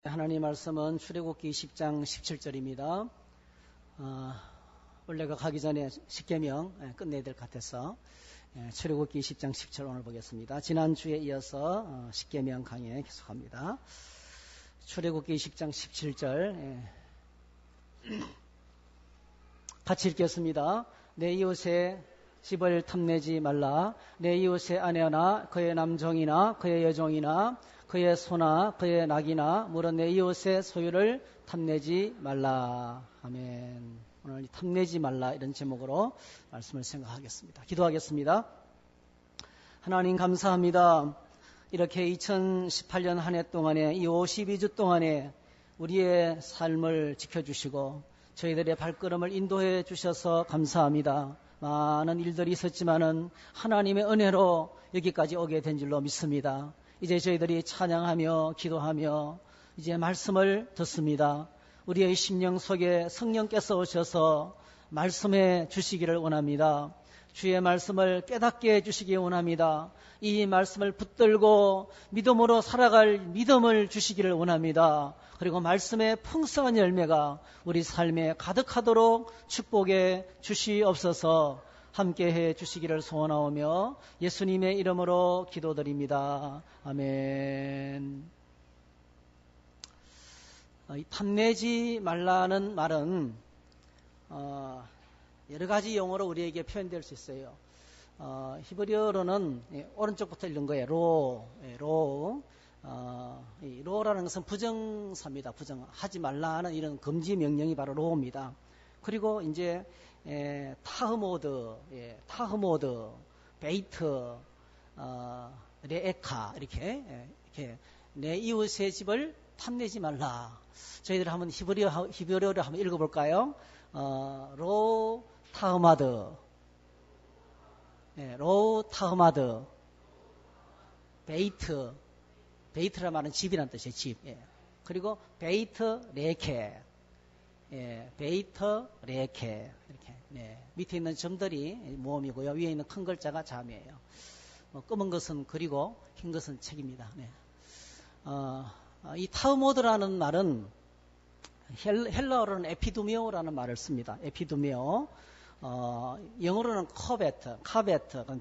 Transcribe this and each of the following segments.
하나님 말씀은 출애굽기 10장 17절입니다. 원래가 가기 전에 십계명 끝내야 될 것 같아서 출애굽기 10장 10절 오늘 보겠습니다. 지난주에 이어서 십계명 강의 계속합니다. 출애굽기 10장 17절 같이 읽겠습니다. 내 이웃의 집을 탐내지 말라. 내 이웃의 아내나 그의 남종이나 그의 여종이나 그의 소나 그의 낙이나 물은 내 이웃의 소유를 탐내지 말라. 아멘. 오늘 탐내지 말라 이런 제목으로 말씀을 생각하겠습니다. 기도하겠습니다. 하나님 감사합니다. 이렇게 2018년 한 해 동안에 이 52주 동안에 우리의 삶을 지켜주시고 저희들의 발걸음을 인도해 주셔서 감사합니다. 많은 일들이 있었지만은 하나님의 은혜로 여기까지 오게 된 줄로 믿습니다. 이제 저희들이 찬양하며 기도하며 이제 말씀을 듣습니다. 우리의 심령 속에 성령께서 오셔서 말씀해 주시기를 원합니다. 주의 말씀을 깨닫게 해주시기 원합니다. 이 말씀을 붙들고 믿음으로 살아갈 믿음을 주시기를 원합니다. 그리고 말씀의 풍성한 열매가 우리 삶에 가득하도록 축복해 주시옵소서. 함께해 주시기를 소원하오며 예수님의 이름으로 기도드립니다. 아멘. 이 탐내지 말라는 말은 여러 가지 용어로 우리에게 표현될 수 있어요. 히브리어로는 오른쪽부터 읽는 거예요. 로라는 것은 부정사입니다. 하지 말라는 이런 금지 명령이 바로 로입니다. 그리고 이제 타흐모드, 베이트, 레에카 이렇게 내 이웃의 집을 탐내지 말라. 저희들 한번 히브리어로 한번 읽어볼까요? 타흐마드, 베이트라 말은 집이란 뜻이에요. 집. 그리고 베이트 레케. 베이터 레케 이렇게 밑에 있는 점들이 모음이고요. 위에 있는 큰 글자가 자음이에요. 검은 것은 글이고 흰 것은 책입니다. 이 타우모드라는 말은 헬라어로는 에피두미오라는 말을 씁니다. 에피두미오. 영어로는 카베트,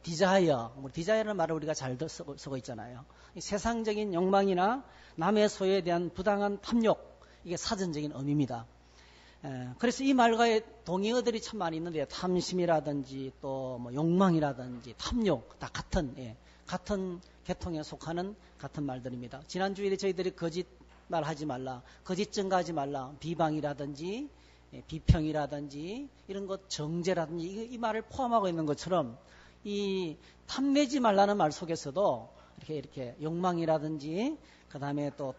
디자이어. 디자이어라는 말을 우리가 잘 쓰고 있잖아요. 세상적인 욕망이나 남의 소유에 대한 부당한 탐욕, 이게 사전적인 의미입니다. 그래서 이 말과의 동의어들이 참 많이 있는데요. 탐심이라든지 또 뭐 욕망이라든지 탐욕 다 같은 계통에 속하는 같은 말들입니다. 지난주에 저희들이 거짓말 하지 말라, 거짓 증거하지 말라, 비방이라든지 비평이라든지 이런 것 정죄라든지 이 말을 포함하고 있는 것처럼 이 탐내지 말라는 말 속에서도 이렇게 욕망이라든지 그 다음에 또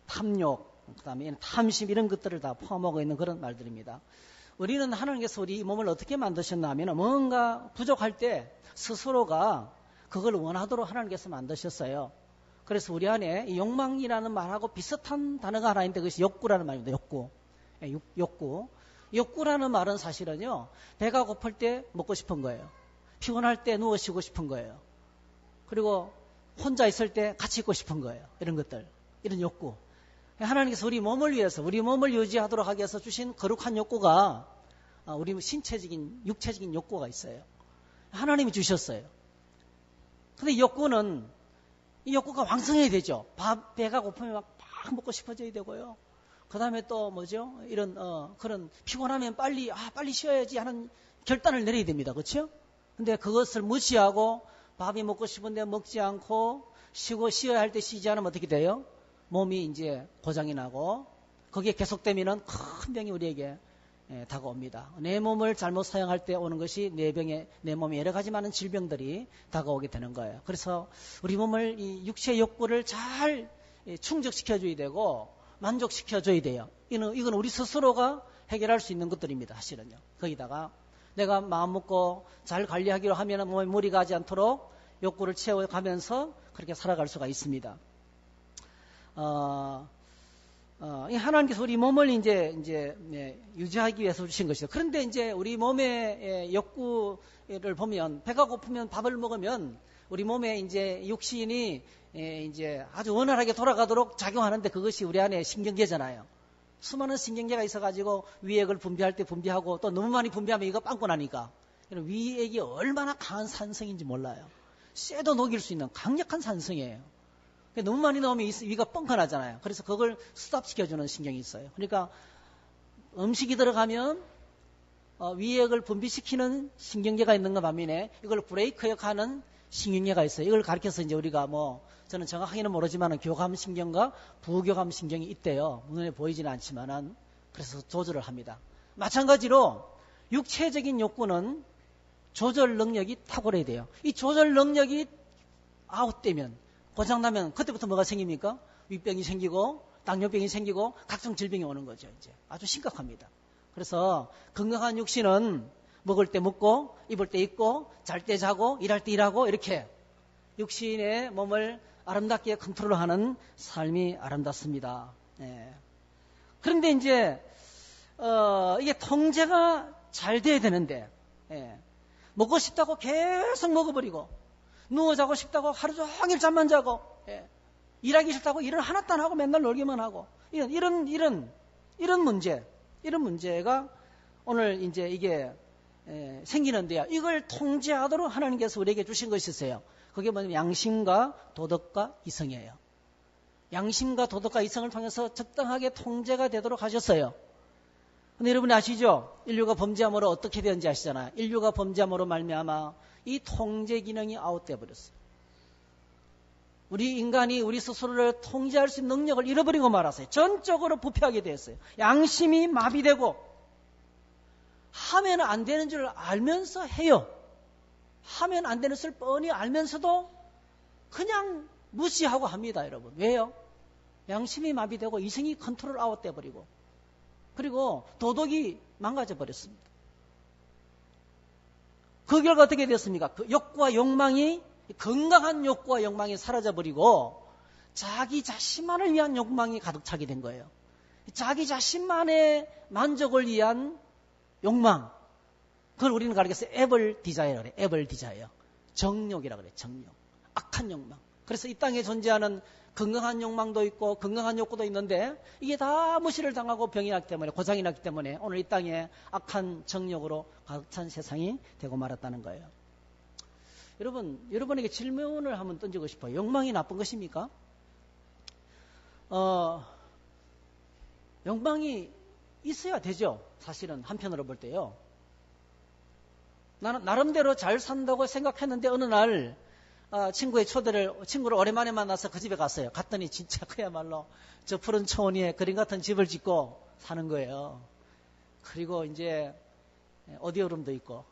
탐욕 그 다음에 탐심 이런 것들을 다 포함하고 있는 그런 말들입니다. 우리는 하나님께서 우리 몸을 어떻게 만드셨나 하면 뭔가 부족할 때 스스로가 그걸 원하도록 하나님께서 만드셨어요. 그래서 우리 안에 이 욕망이라는 말하고 비슷한 단어가 하나 있는데 그것이 욕구라는 말입니다. 욕구라는 말은 사실은요, 배가 고플 때 먹고 싶은 거예요. 피곤할 때 누워 쉬고 싶은 거예요. 그리고 혼자 있을 때 같이 있고 싶은 거예요. 이런 것들, 이런 욕구. 하나님께서 우리 몸을 위해서 우리 몸을 유지하도록 하기 위해서 주신 거룩한 욕구가 우리 신체적인 육체적인 욕구가 있어요. 하나님이 주셨어요. 근데 이 욕구가 왕성해야 되죠. 배가 고프면 막 먹고 싶어져야 되고요. 그 다음에 또 이런 그런 피곤하면 빨리 쉬어야지 하는 결단을 내려야 됩니다. 그렇죠? 근데 그것을 무시하고 밥이 먹고 싶은데 먹지 않고 쉬어야 할 때 쉬지 않으면 어떻게 돼요? 몸이 이제 고장이 나고 거기에 계속되면은 큰 병이 우리에게 다가옵니다. 내 몸을 잘못 사용할 때 오는 것이 내 몸에 여러 가지 많은 질병들이 다가오게 되는 거예요. 그래서 우리 몸을 이 육체의 욕구를 잘 충족시켜줘야 되고 만족시켜줘야 돼요. 이건 우리 스스로가 해결할 수 있는 것들입니다. 사실은요. 거기다가 내가 마음 먹고 잘 관리하기로 하면 몸에 무리가 가지 않도록 욕구를 채워가면서 그렇게 살아갈 수가 있습니다. 하나님께서 우리 몸을 이제 유지하기 위해서 주신 것이죠. 그런데 이제 우리 몸의 욕구를 보면 배가 고프면 밥을 먹으면 우리 몸에 이제 육신이 이제 아주 원활하게 돌아가도록 작용하는데 그것이 우리 안에 신경계잖아요. 수많은 신경계가 있어가지고 위액을 분비할 때 분비하고 또 너무 많이 분비하면 이거 빵꾸 나니까. 위액이 얼마나 강한 산성인지 몰라요. 쇠도 녹일 수 있는 강력한 산성이에요. 너무 많이 넣으면 위가 뻥커나잖아요. 그래서 그걸 수답시켜주는 신경이 있어요. 그러니까 음식이 들어가면 위액을 분비시키는 신경계가 있는가 반면에 이걸 브레이크 역하는 신경계가 있어요. 이걸 가르쳐서 이제 우리가 저는 정확하게는 모르지만 교감신경과 부교감신경이 있대요. 눈에 보이지는 않지만은 그래서 조절을 합니다. 마찬가지로 육체적인 욕구는 조절 능력이 탁월해야 돼요. 이 조절 능력이 아웃되면 고장나면 그때부터 뭐가 생깁니까? 위병이 생기고 당뇨병이 생기고 각종 질병이 오는 거죠. 이제 아주 심각합니다. 그래서 건강한 육신은 먹을 때 먹고 입을 때 입고 잘 때 자고 일할 때 일하고 이렇게 육신의 몸을 아름답게 컨트롤하는 삶이 아름답습니다. 예. 그런데 이제 이게 통제가 잘 돼야 되는데 먹고 싶다고 계속 먹어버리고 누워 자고 싶다고 하루 종일 잠만 자고 일하기 싫다고 일을 하나도 안 하고 맨날 놀기만 하고 이런 문제가 오늘 이제 이게 생기는데요. 이걸 통제하도록 하나님께서 우리에게 주신 것이 있어요. 그게 뭐냐면 양심과 도덕과 이성이에요. 양심과 도덕과 이성을 통해서 적당하게 통제가 되도록 하셨어요. 근데 여러분이 아시죠? 인류가 범죄함으로 어떻게 되었는지 아시잖아요. 인류가 범죄함으로 말미암아 이 통제 기능이 아웃돼 버렸어요. 우리 인간이 우리 스스로를 통제할 수 있는 능력을 잃어버리고 말았어요. 전적으로 부패하게 되었어요. 양심이 마비되고 하면 안 되는 줄 알면서 해요. 하면 안 되는 것을 뻔히 알면서도 그냥 무시하고 합니다, 여러분. 왜요? 양심이 마비되고 이성이 컨트롤 아웃돼 버리고 그리고 도덕이 망가져 버렸습니다. 그 결과 어떻게 됐습니까? 그 욕구와 욕망이 건강한 욕구와 욕망이 사라져 버리고 자기 자신만을 위한 욕망이 가득 차게 된 거예요. 자기 자신만의 만족을 위한 욕망. 그걸 우리는 가르쳤어요. 애벌 디자이어라 그래. 애벌 디자이어. 정욕이라 그래. 정욕. 악한 욕망. 그래서 이 땅에 존재하는 건강한 욕망도 있고 건강한 욕구도 있는데 이게 다 무시를 당하고 병이 났기 때문에 고장이 났기 때문에 오늘 이 땅에 악한 정욕으로 가득 찬 세상이 되고 말았다는 거예요. 여러분에게 질문을 한번 던지고 싶어요. 욕망이 나쁜 것입니까? 욕망이 있어야 되죠. 사실은 한편으로 볼 때요. 나는 나름대로 잘 산다고 생각했는데 어느 날 친구를 오랜만에 만나서 그 집에 갔어요. 갔더니 진짜 그야말로 저 푸른 초원 위에 그림 같은 집을 짓고 사는 거예요. 그리고 이제 오디오룸도 있고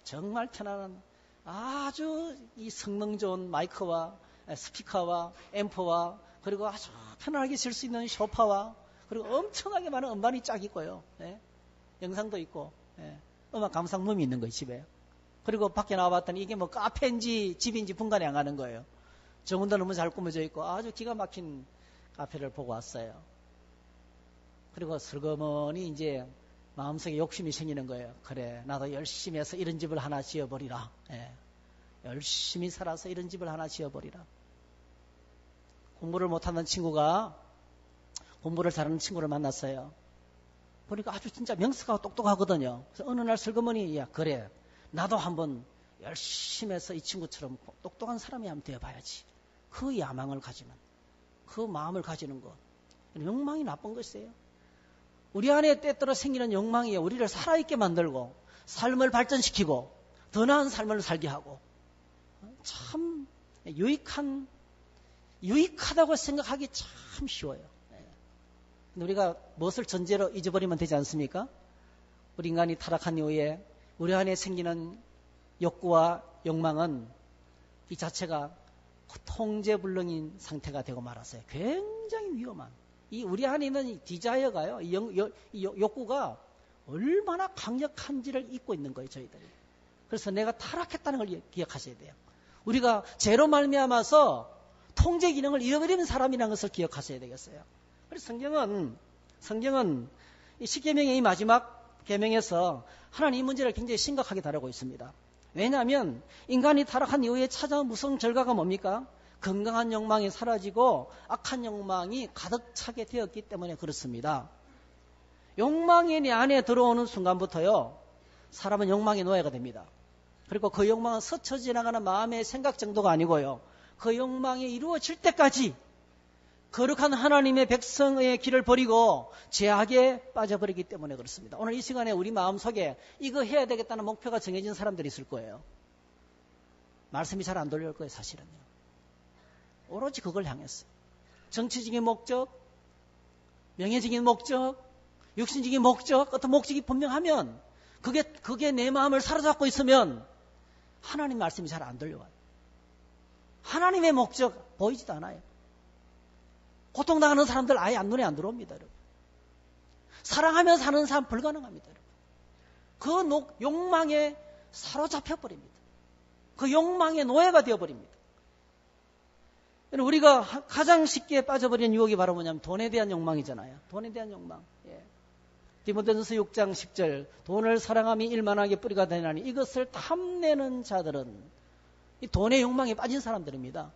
정말 편안한 아주 이 성능 좋은 마이크와 스피커와 앰프와 그리고 아주 편안하게 쓸 수 있는 소파와 그리고 엄청나게 많은 음반이 쫙 있고요. 영상도 있고 음악 감상품이 있는 거예요. 집에. 그리고 밖에 나와봤더니 이게 뭐 카페인지 집인지 분간이 안 가는 거예요. 정원도 너무 잘 꾸며져 있고 아주 기가 막힌 카페를 보고 왔어요. 그리고 슬그머니 이제 마음속에 욕심이 생기는 거예요. 그래, 나도 열심히 해서 이런 집을 하나 지어버리라. 열심히 살아서 이런 집을 하나 지어버리라. 공부를 못하는 친구가 공부를 잘하는 친구를 만났어요. 보니까 아주 진짜 명석하고 똑똑하거든요. 그래서 어느 날 슬그머니 야 그래, 나도 한번 열심히 해서 이 친구처럼 똑똑한 사람이 한번 되어봐야지. 그 야망을 가지는, 그 마음을 가지는 것. 욕망이 나쁜 것이에요. 우리 안에 때때로 생기는 욕망이 우리를 살아있게 만들고 삶을 발전시키고 더 나은 삶을 살게 하고 참 유익하다고 생각하기 참 쉬워요. 근데 우리가 무엇을 전제로 잊어버리면 되지 않습니까? 우리 인간이 타락한 이후에 우리 안에 생기는 욕구와 욕망은 이 자체가 통제불능인 상태가 되고 말았어요. 굉장히 위험한. 이 우리 안에 있는 이 디자이어가요, 이 욕구가 얼마나 강력한지를 잊고 있는 거예요, 저희들이. 그래서 내가 타락했다는 걸 기억하셔야 돼요. 우리가 죄로 말미암아서 통제 기능을 잃어버리는 사람이라는 것을 기억하셔야 되겠어요. 그래서 성경은 이 십계명의 이 마지막 계명에서 하나님 이 문제를 굉장히 심각하게 다루고 있습니다. 왜냐하면 인간이 타락한 이후에 찾아온 무서운 결과가 뭡니까? 건강한 욕망이 사라지고 악한 욕망이 가득 차게 되었기 때문에 그렇습니다. 욕망이 내 안에 들어오는 순간부터요, 사람은 욕망의 노예가 됩니다. 그리고 그 욕망은 스쳐 지나가는 마음의 생각 정도가 아니고요, 그 욕망이 이루어질 때까지 거룩한 하나님의 백성의 길을 버리고 죄악에 빠져버리기 때문에 그렇습니다. 오늘 이 시간에 우리 마음속에 이거 해야 되겠다는 목표가 정해진 사람들이 있을 거예요. 말씀이 잘 안 들려올 거예요, 사실은요. 오로지 그걸 향했어요. 정치적인 목적, 명예적인 목적, 육신적인 목적, 어떤 목적이 분명하면 그게 내 마음을 사로잡고 있으면 하나님 말씀이 잘 안 들려와요. 하나님의 목적 보이지도 않아요. 고통당하는 사람들 아예 눈에 안 들어옵니다, 여러분. 사랑하며 사는 삶 불가능합니다, 여러분. 그 욕망에 사로잡혀 버립니다. 그 욕망의 노예가 되어버립니다. 우리가 가장 쉽게 빠져버리는 유혹이 바로 뭐냐면 돈에 대한 욕망이잖아요. 돈에 대한 욕망. 예. 디모데전서 6장 10절, 돈을 사랑함이 일만하게 뿌리가 되나니 이것을 탐내는 자들은 이 돈의 욕망에 빠진 사람들입니다.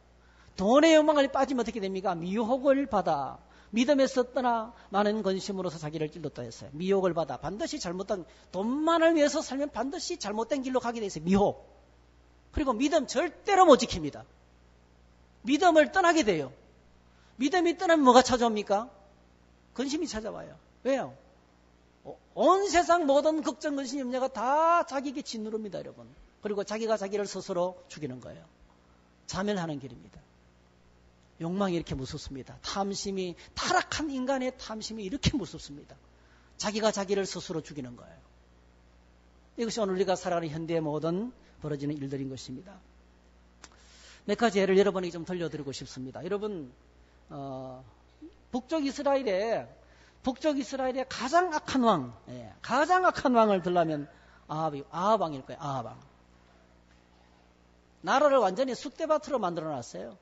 돈의 욕망을 빠지면 어떻게 됩니까? 미혹을 받아 믿음에서 떠나 많은 근심으로서 자기를 찔렀다 했어요. 미혹을 받아 반드시 잘못된, 돈만을 위해서 살면 반드시 잘못된 길로 가게 돼 있어요. 미혹. 그리고 믿음 절대로 못 지킵니다. 믿음을 떠나게 돼요. 믿음이 떠나면 뭐가 찾아옵니까? 근심이 찾아와요. 왜요? 온 세상 모든 걱정, 근심, 염려가 다 자기에게 짓누릅니다, 여러분. 그리고 자기가 자기를 스스로 죽이는 거예요. 자멸하는 길입니다. 욕망이 이렇게 무섭습니다. 탐심이, 타락한 인간의 탐심이 이렇게 무섭습니다. 자기가 자기를 스스로 죽이는 거예요. 이것이 오늘 우리가 살아가는 현대의 모든 벌어지는 일들인 것입니다. 몇 가지 예를 여러분에게 좀 들려드리고 싶습니다. 여러분, 북쪽 이스라엘의 가장 악한 왕, 가장 악한 왕을 들라면 아합 왕일 거예요. 아합 왕. 나라를 완전히 쑥대밭으로 만들어 놨어요.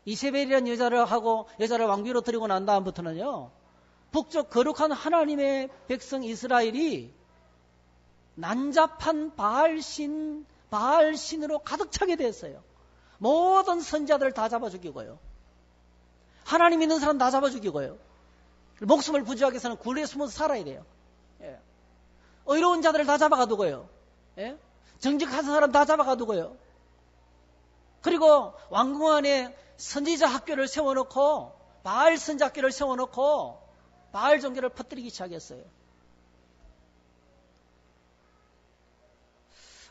이세벨이라는 여자를 왕비로 들이고 난 다음부터는요, 북쪽 거룩한 하나님의 백성 이스라엘이 난잡한 바알신으로 가득 차게 됐어요. 모든 선지자들을 다 잡아 죽이고요. 하나님 믿는 사람 다 잡아 죽이고요. 목숨을 부지하기 위해서는 굴에 숨어서 살아야 돼요. 예. 의로운 자들을 다 잡아가두고요. 예? 정직한 사람 다 잡아가두고요. 그리고 왕궁 안에 선지자 학교를 세워놓고 바알 선지 학교를 세워놓고 바알 종교를 퍼뜨리기 시작했어요.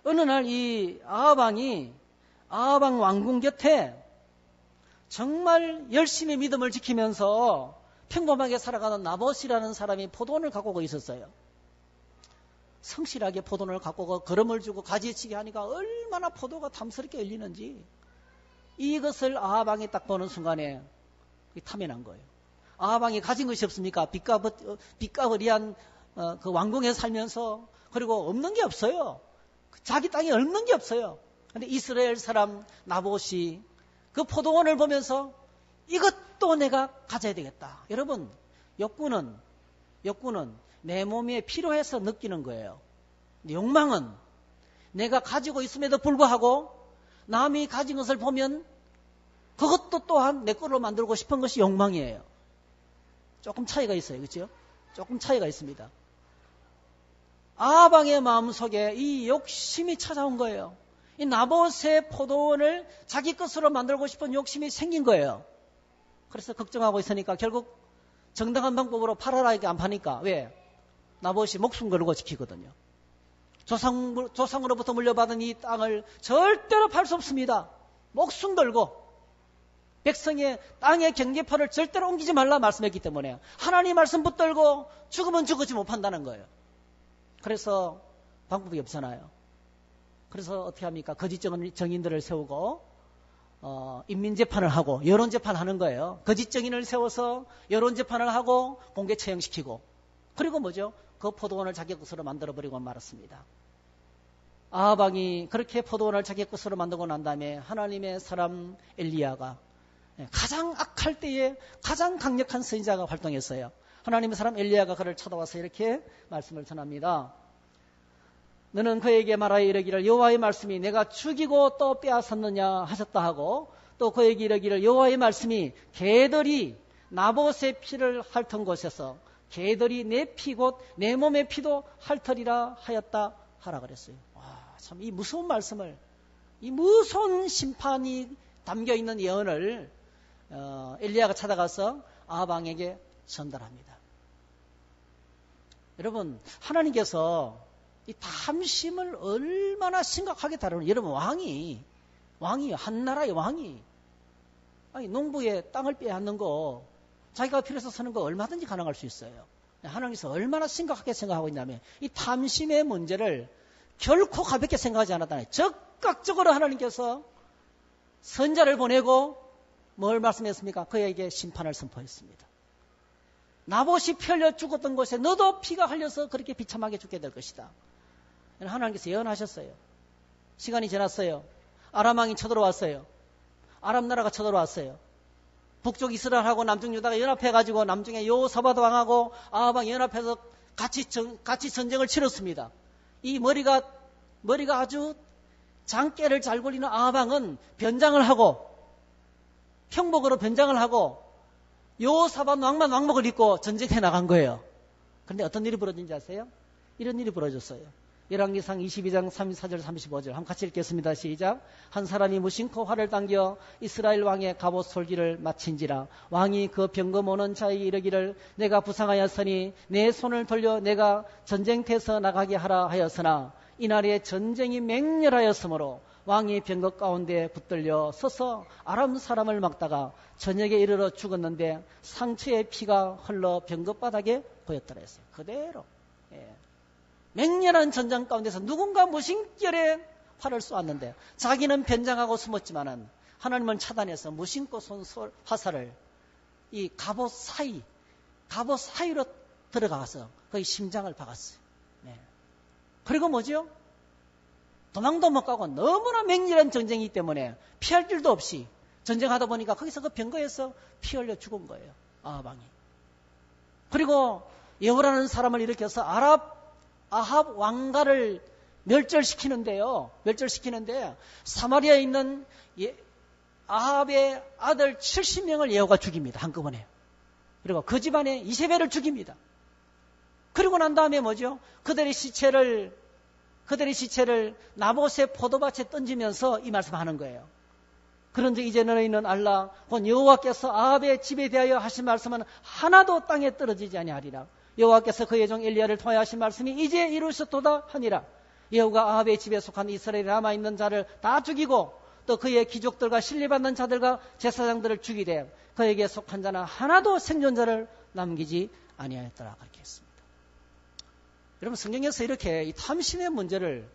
어느 날 이 아합 왕 왕궁 곁에 정말 열심히 믿음을 지키면서 평범하게 살아가는 나봇이라는 사람이 포도원을 갖고 있었어요. 성실하게 포도원을 갖고 걸음을 주고 가지치기 하니까 얼마나 포도가 탐스럽게 열리는지, 이것을 아합 왕이 딱 보는 순간에 탐이 난 거예요. 아합 왕이 가진 것이 없습니까? 빚가버리한 그 왕궁에 살면서, 그리고 없는 게 없어요. 자기 땅에 없는 게 없어요. 근데 이스라엘 사람 나봇이 그 포도원을 보면서 이것도 내가 가져야 되겠다. 여러분, 욕구는 내 몸에 필요해서 느끼는 거예요. 욕망은 내가 가지고 있음에도 불구하고 남이 가진 것을 보면 그것도 또한 내 걸로 만들고 싶은 것이 욕망이에요. 조금 차이가 있어요. 그렇죠? 조금 차이가 있습니다. 아합 왕의 마음속에 이 욕심이 찾아온 거예요. 이 나봇의 포도원을 자기 것으로 만들고 싶은 욕심이 생긴 거예요. 그래서 걱정하고 있으니까 결국 정당한 방법으로 팔아라 이렇게 안 파니까, 왜? 나봇이 목숨 걸고 지키거든요. 조상으로부터 물려받은 이 땅을 절대로 팔 수 없습니다. 목숨 걸고 백성의 땅의 경계표를 절대로 옮기지 말라 말씀했기 때문에 하나님 말씀 붙들고 죽으면 죽었지 못 판다는 거예요. 그래서 방법이 없잖아요. 그래서 어떻게 합니까? 거짓 정인들을 세우고 인민재판을 하고 여론재판을 하는 거예요. 거짓 정인을 세워서 여론재판을 하고 공개 처형시키고, 그리고 뭐죠? 그 포도원을 자기 것으로 만들어버리고 말았습니다. 아합 왕이 그렇게 포도원을 자기 것으로 만들고 난 다음에 하나님의 사람 엘리야가 가장 악할 때에 가장 강력한 선지자가 활동했어요. 하나님의 사람 엘리야가 그를 찾아와서 이렇게 말씀을 전합니다. 너는 그에게 말하여 이르기를 여호와의 말씀이 내가 죽이고 또 빼앗았느냐 하셨다 하고, 또 그에게 이르기를 여호와의 말씀이 개들이 나봇의 피를 핥은 곳에서 개들이 내 피 곧 내 몸의 피도 핥으리라 하였다 하라 그랬어요. 와, 참 이 무서운 말씀을, 이 무서운 심판이 담겨있는 예언을 엘리야가 찾아가서 아합 왕에게 전달합니다. 여러분, 하나님께서 이 탐심을 얼마나 심각하게 다루는, 여러분, 왕이 한 나라의 왕이 아니 농부의 땅을 빼앗는 거, 자기가 필요해서 서는 거 얼마든지 가능할 수 있어요. 하나님께서 얼마나 심각하게 생각하고 있냐면 이 탐심의 문제를 결코 가볍게 생각하지 않았다네. 적극적으로 하나님께서 선자를 보내고 뭘 말씀했습니까? 그에게 심판을 선포했습니다. 나봇이 피 흘려 죽었던 곳에 너도 피가 흘려서 그렇게 비참하게 죽게 될 것이다. 하나님께서 예언하셨어요. 시간이 지났어요. 아람 왕이 쳐들어왔어요. 아람 나라가 쳐들어왔어요. 북쪽 이스라엘하고 남쪽 유다가 연합해가지고 남중에 여호사밧 왕하고 아합 왕이 연합해서 같이 전쟁을 치렀습니다. 이 머리가 아주 장깨를 잘 굴리는 아합 왕은 변장을 하고 평복으로 변장을 하고 여호사밧 왕만 왕복을 입고 전쟁에 나간 거예요. 그런데 어떤 일이 벌어진지 아세요? 이런 일이 벌어졌어요. 열왕기상 22장 34절 35절 한번 같이 읽겠습니다. 시작. 한 사람이 무심코 활을 당겨 이스라엘 왕의 갑옷 솔기를 마친지라 왕이 그 병거 오는 자에게 이르기를 내가 부상하였으니 내 손을 돌려 내가 전쟁터에서 나가게 하라 하였으나 이날에 전쟁이 맹렬하였으므로 왕이 병거 가운데 붙들려 서서 아람 사람을 막다가 저녁에 이르러 죽었는데 상처의 피가 흘러 병거 바닥에 보였더라 했어요. 그대로. 맹렬한 전장 가운데서 누군가 무심결에 활을 쏘았는데 자기는 변장하고 숨었지만은 하나님은 차단해서 무심코 쏜 화살을 이 갑옷 사이로 들어가서 거의 심장을 박았어요. 네. 그리고 뭐죠? 도망도 못 가고 너무나 맹렬한 전쟁이기 때문에 피할 길도 없이 전쟁하다 보니까 거기서 그 병거에서 피 흘려 죽은 거예요. 아합 왕이. 그리고 예후라는 사람을 일으켜서 아합 왕가를 멸절시키는데 사마리아에 있는 아합의 아들 70명을 예후가 죽입니다. 한꺼번에. 그리고 그 집안에 이세벨을 죽입니다. 그리고 난 다음에 뭐죠? 그들의 시체를 나봇의 포도밭에 던지면서 이 말씀하는 거예요. 그런데 이제 너희는 알라 곧 여호와께서 아합의 집에 대하여 하신 말씀은 하나도 땅에 떨어지지 아니하리라. 여호와께서 그의 종 엘리야를 통하여 하신 말씀이 이제 이루셨도다 하니라. 예후가 아합의 집에 속한 이스라엘에 남아있는 자를 다 죽이고 또 그의 귀족들과 신뢰받는 자들과 제사장들을 죽이되 그에게 속한 자는 하나도 생존자를 남기지 아니하였더라. 그렇게 했습니다. 여러분, 성경에서 이렇게 이 탐심의 문제를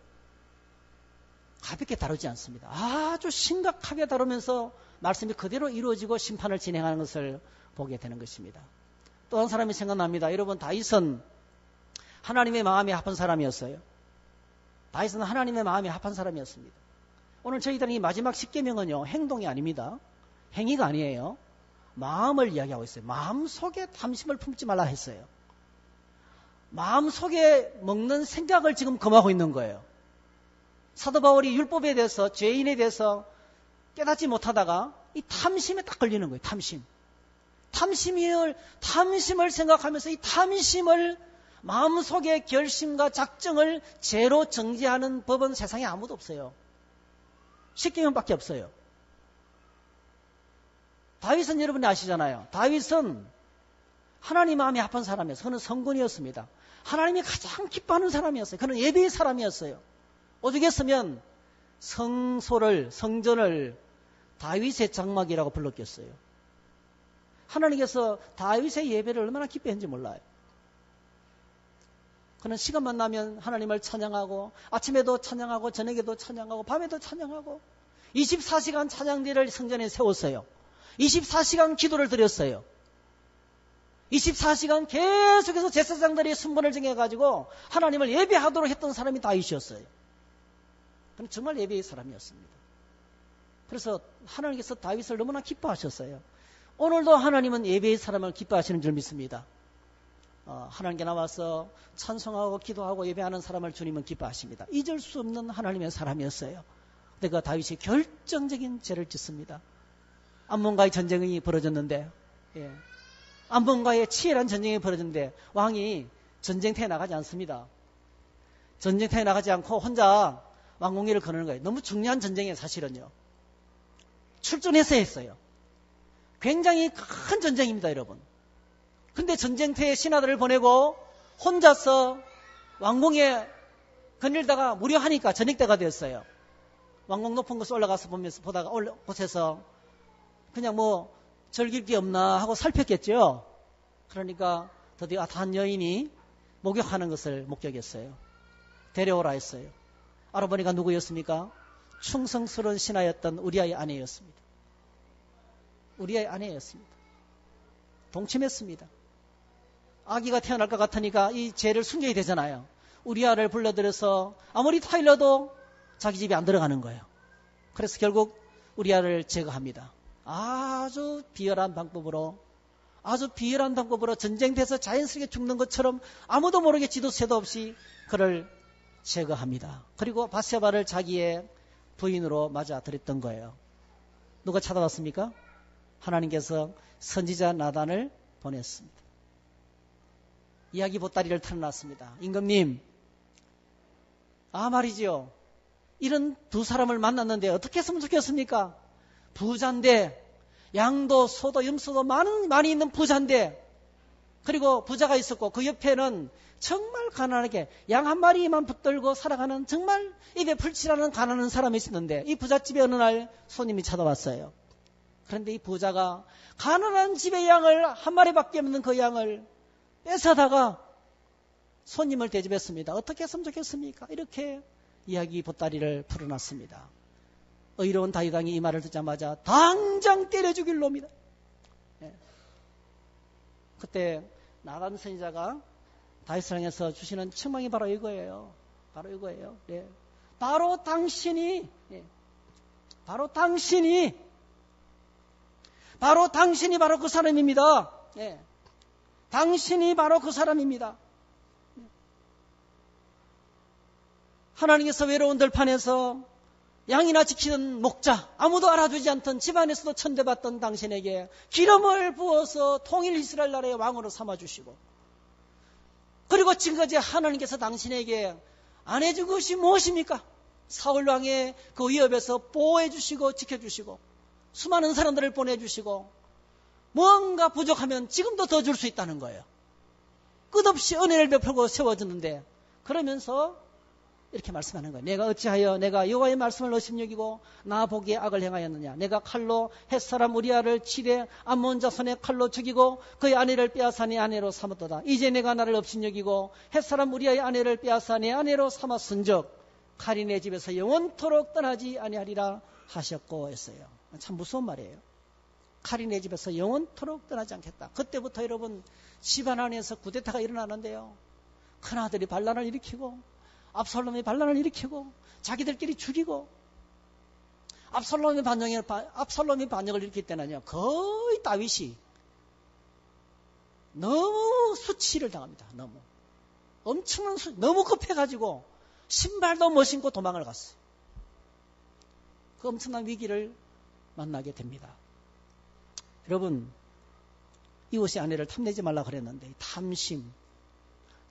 가볍게 다루지 않습니다. 아주 심각하게 다루면서 말씀이 그대로 이루어지고 심판을 진행하는 것을 보게 되는 것입니다. 또 한 사람이 생각납니다. 여러분, 다윗은 하나님의 마음에 합한 사람이었어요. 다윗은 하나님의 마음에 합한 사람이었습니다. 오늘 저희들은 이 마지막 10계명은요, 행동이 아닙니다. 행위가 아니에요. 마음을 이야기하고 있어요. 마음속에 탐심을 품지 말라 했어요. 마음속에 먹는 생각을 지금 금하고 있는 거예요. 사도 바울이 율법에 대해서, 죄인에 대해서 깨닫지 못하다가 이 탐심에 딱 걸리는 거예요. 탐심을 생각하면서 이 탐심을 마음속의 결심과 작정을 죄로 정지하는 법은 세상에 아무도 없어요. 10계명밖에 없어요. 다윗은 여러분이 아시잖아요. 다윗은 하나님 마음에 합한 사람이었어요. 그는 성군이었습니다. 하나님이 가장 기뻐하는 사람이었어요. 그는 예배의 사람이었어요. 오죽했으면 성전을 다윗의 장막이라고 불렀겠어요. 하나님께서 다윗의 예배를 얼마나 기뻐했는지 몰라요. 그는 시간만 나면 하나님을 찬양하고 아침에도 찬양하고 저녁에도 찬양하고 밤에도 찬양하고 24시간 찬양대를 성전에 세웠어요. 24시간 기도를 드렸어요. 24시간 계속해서 제사장들이 순번을 정해가지고 하나님을 예배하도록 했던 사람이 다윗이었어요. 그는 정말 예배의 사람이었습니다. 그래서 하나님께서 다윗을 너무나 기뻐하셨어요. 오늘도 하나님은 예배의 사람을 기뻐하시는 줄 믿습니다. 하나님께 나와서 찬송하고 기도하고 예배하는 사람을 주님은 기뻐하십니다. 잊을 수 없는 하나님의 사람이었어요. 근데 그 다윗이 결정적인 죄를 짓습니다. 암몬과의 전쟁이 벌어졌는데, 예. 암몬과의 치열한 전쟁이 벌어졌는데 왕이 전쟁터에 나가지 않습니다. 전쟁터에 나가지 않고 혼자 왕궁리를 거느는 거예요. 너무 중요한 전쟁이에요, 사실은요. 출전해서 했어요. 굉장히 큰 전쟁입니다, 여러분. 근데 전쟁터에 신하들을 보내고 혼자서 왕궁에 거닐다가 무료하니까 저녁 때가 됐어요. 왕궁 높은 곳에 올라가서 보다가 곳에서 그냥 뭐 즐길 게 없나 하고 살폈겠죠. 그러니까 드디어 한 여인이 목욕하는 것을 목격했어요. 데려오라 했어요. 알아보니까 누구였습니까? 충성스러운 신하였던 우리아의 아내였습니다. 우리아의 아내였습니다. 동침했습니다. 아기가 태어날 것 같으니까 이 죄를 숨겨야 되잖아요. 우리아를 불러들여서 아무리 타일러도 자기 집에 안 들어가는 거예요. 그래서 결국 우리아를 제거합니다. 아주 비열한 방법으로 전쟁돼서 자연스럽게 죽는 것처럼 아무도 모르게 지도 새도 없이 그를 제거합니다. 그리고 바세바를 자기의 부인으로 맞아들였던 거예요. 누가 찾아왔습니까? 하나님께서 선지자 나단을 보냈습니다. 이야기 보따리를 털어놨습니다. 임금님, 말이지요. 이런 두 사람을 만났는데 어떻게 했으면 좋겠습니까? 부자인데, 양도 소도 염소도 많이 있는 부자인데, 그리고 부자가 있었고 그 옆에는 정말 가난하게 양 한 마리만 붙들고 살아가는 정말 입에 풀칠하는 가난한 사람이 있었는데, 이 부잣집에 어느 날 손님이 찾아왔어요. 그런데 이 부자가 가난한 집의 양을 한 마리밖에 없는 그 양을 뺏어다가 손님을 대접했습니다. 어떻게 했으면 좋겠습니까? 이렇게 이야기 보따리를 풀어놨습니다. 의로운 다윗 왕이 이 말을 듣자마자 당장 때려 죽일 놈이다. 예. 그때 나단 선지자가 다윗을 향해서 주시는 책망이 바로 이거예요. 바로 이거예요. 예. 바로 당신이 바로 그 사람입니다. 예. 당신이 바로 그 사람입니다. 하나님께서 외로운 들판에서 양이나 지키던 목자, 아무도 알아주지 않던 집안에서도 천대받던 당신에게 기름을 부어서 통일 이스라엘 나라의 왕으로 삼아주시고, 그리고 지금까지 하나님께서 당신에게 안 해준 것이 무엇입니까? 사울 왕의 그 위협에서 보호해주시고 지켜주시고 수많은 사람들을 보내주시고 뭔가 부족하면 지금도 더 줄 수 있다는 거예요. 끝없이 은혜를 베풀고 세워줬는데, 그러면서 이렇게 말씀하는 거예요. 내가 어찌하여 내가 여호와의 말씀을 의심여기고 나 보기에 악을 행하였느냐. 내가 칼로 햇사람 우리아를 치되 암몬 자손의 칼로 죽이고 그의 아내를 빼앗아 내 아내로 삼았도다. 이제 내가 나를 업신여기고 햇사람 우리아의 아내를 빼앗아 내 아내로 삼았은즉 칼이 내 집에서 영원토록 떠나지 아니하리라 하셨고 했어요. 참 무서운 말이에요. 칼이 내 집에서 영원토록 떠나지 않겠다. 그때부터 여러분 집안 안에서 쿠데타가 일어나는데요. 큰아들이 반란을 일으키고 압살롬이 반란을 일으키고 자기들끼리 죽이고, 압살롬이 반역을 일으킬 때는요 거의 다윗이 너무 수치를 당합니다. 엄청난 너무 급해가지고 신발도 못 신고 도망을 갔어요. 그 엄청난 위기를 만나게 됩니다. 여러분, 이웃의 아내를 탐내지 말라 그랬는데